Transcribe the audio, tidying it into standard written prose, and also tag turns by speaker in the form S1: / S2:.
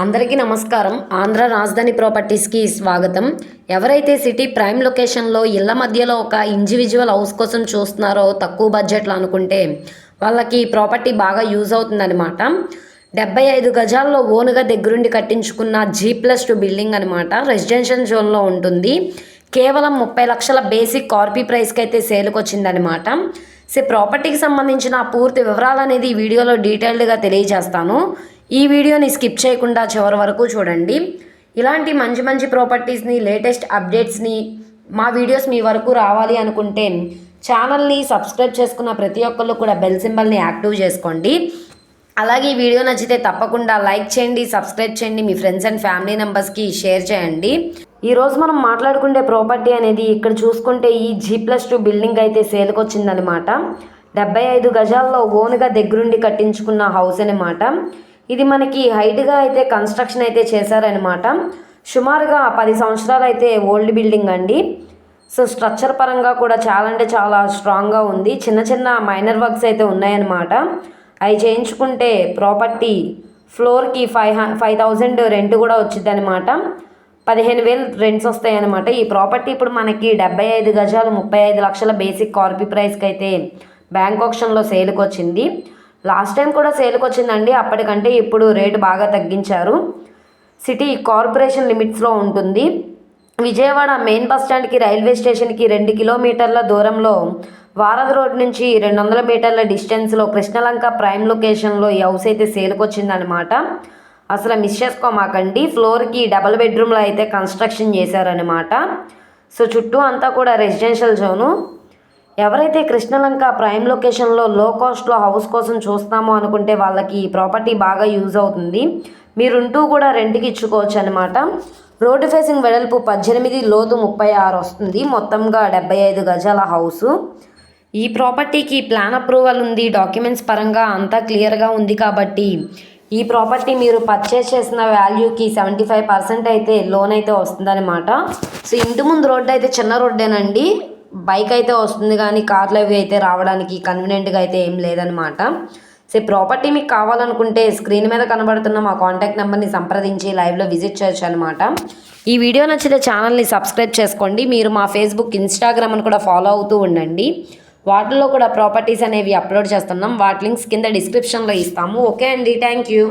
S1: అందరికీ నమస్కారం. ఆంధ్ర రాజధాని ప్రాపర్టీస్కి స్వాగతం. ఎవరైతే సిటీ ప్రైమ్ లొకేషన్లో ఇళ్ల మధ్యలో ఒక ఇండివిజువల్ హౌస్ కోసం చూస్తున్నారో తక్కువ బడ్జెట్లో అనుకుంటే వాళ్ళకి ప్రాపర్టీ బాగా యూజ్ అవుతుందన్నమాట. 75 గజాల్లో ఓనుగా దగ్గరుండి కట్టించుకున్న G+2 బిల్డింగ్ అనమాట. రెసిడెన్షియల్ జోన్లో ఉంటుంది. కేవలం 30 లక్షల బేసిక్ కార్పీ ప్రైస్కి అయితే సేల్కి వచ్చిందనమాట. ప్రాపర్టీకి సంబంధించిన పూర్తి వివరాలు అనేది ఈ వీడియోలో డీటెయిల్డ్గా తెలియజేస్తాను. ఈ వీడియోని స్కిప్ చేయకుండా చివరి వరకు చూడండి. ఇలాంటి మంచి మంచి ప్రాపర్టీస్ని, లేటెస్ట్ అప్డేట్స్ని మా వీడియోస్ మీ వరకు రావాలి అనుకుంటే ఛానల్ని సబ్స్క్రైబ్ చేసుకున్న ప్రతి ఒక్కళ్ళు కూడా బెల్ సింబల్ని యాక్టివ్ చేసుకోండి. అలాగే ఈ వీడియో నచ్చితే తప్పకుండా లైక్ చేయండి, సబ్స్క్రైబ్ చేయండి, మీ ఫ్రెండ్స్ అండ్ ఫ్యామిలీ మెంబర్స్కి షేర్ చేయండి. ఈరోజు మనం మాట్లాడుకునే ప్రాపర్టీ అనేది ఇక్కడ చూసుకుంటే ఈ G+2 బిల్డింగ్ అయితే సేల్కి వచ్చిందనమాట. 75 గజాల్లో ఓన్గా దగ్గరుండి కట్టించుకున్న హౌస్ అనమాట. ఇది మనకి హైట్గా అయితే కన్స్ట్రక్షన్ అయితే చేశారనమాట. సుమారుగా 10 సంవత్సరాలు అయితే ఓల్డ్ బిల్డింగ్ అండి. స్ట్రక్చర్ పరంగా కూడా చాలా అంటే చాలా స్ట్రాంగ్గా ఉంది. చిన్న చిన్న మైనర్ వర్క్స్ అయితే ఉన్నాయన్నమాట. అవి చేయించుకుంటే ప్రాపర్టీ ఫ్లోర్కి 5,000 రెంట్ కూడా వచ్చింది అనమాట. 15,000 రెంట్స్ వస్తాయి అనమాట. ఈ ప్రాపర్టీ ఇప్పుడు మనకి 75 గజాలు 35 లక్షల బేసిక్ కార్పీ ప్రైస్కి అయితే బ్యాంక్ ఆప్షన్లో సేల్కి వచ్చింది. లాస్ట్ టైం కూడా సేల్కి వచ్చిందండి. అప్పటికంటే ఇప్పుడు రేటు బాగా తగ్గించారు. సిటీ కార్పొరేషన్ లిమిట్స్లో ఉంటుంది. విజయవాడ మెయిన్ బస్ స్టాండ్కి, రైల్వే స్టేషన్కి 2 కిలోమీటర్ల దూరంలో, వారధి రోడ్ నుంచి 200 మీటర్ల డిస్టెన్స్లో కృష్ణలంక ప్రైమ్ లొకేషన్లో ఈ హౌస్ అయితే సేల్కి వచ్చిందనమాట. అసలు మిస్ చేసుకోమాకండి. ఫ్లోర్కి డబుల్ బెడ్రూమ్లో అయితే కన్స్ట్రక్షన్ చేశారనమాట. చుట్టూ అంతా కూడా రెసిడెన్షియల్ జోను. ఎవరైతే కృష్ణలంక ప్రైమ్ లొకేషన్లో లో కాస్ట్లో హౌస్ కోసం చూస్తామో అనుకుంటే వాళ్ళకి ఈ ప్రాపర్టీ బాగా యూజ్ అవుతుంది. మీరుంటూ కూడా రెంట్కి ఇచ్చుకోవచ్చు అనమాట. రోడ్డు ఫేసింగ్ వెడల్పు 18, లోతు 36 వస్తుంది. మొత్తంగా 75 గజాల హౌసు. ఈ ప్రాపర్టీకి ప్లాన్ అప్రూవల్ ఉంది. డాక్యుమెంట్స్ పరంగా అంతా క్లియర్గా ఉంది కాబట్టి ఈ ప్రాపర్టీ మీరు పర్చేస్ చేసిన వాల్యూకి 75% అయితే లోన్ అయితే వస్తుందన్నమాట. ఇంటి ముందు రోడ్డు అయితే చిన్న రోడ్డేనండి. బైక్ అయితే వస్తుంది కానీ కార్లు అవి అయితే రావడానికి కన్వీనియంట్గా అయితే ఏం లేదనమాట. ప్రాపర్టీ మీకు కావాలనుకుంటే స్క్రీన్ మీద కనబడుతున్న మా కాంటాక్ట్ నెంబర్ని సంప్రదించి లైవ్లో విజిట్ చేయొచ్చు అనమాట. ఈ వీడియో నచ్చితే ఛానల్ని సబ్స్క్రైబ్ చేసుకోండి. మీరు మా ఫేస్బుక్, ఇన్స్టాగ్రామ్ని కూడా ఫాలో అవుతూ ఉండండి. వాటిల్లో కూడా ప్రాపర్టీస్ అనేవి అప్లోడ్ చేస్తున్నాం. వాటి లింక్స్ కింద డిస్క్రిప్షన్లో ఇస్తాము. ఓకే అండి, థ్యాంక్ యూ.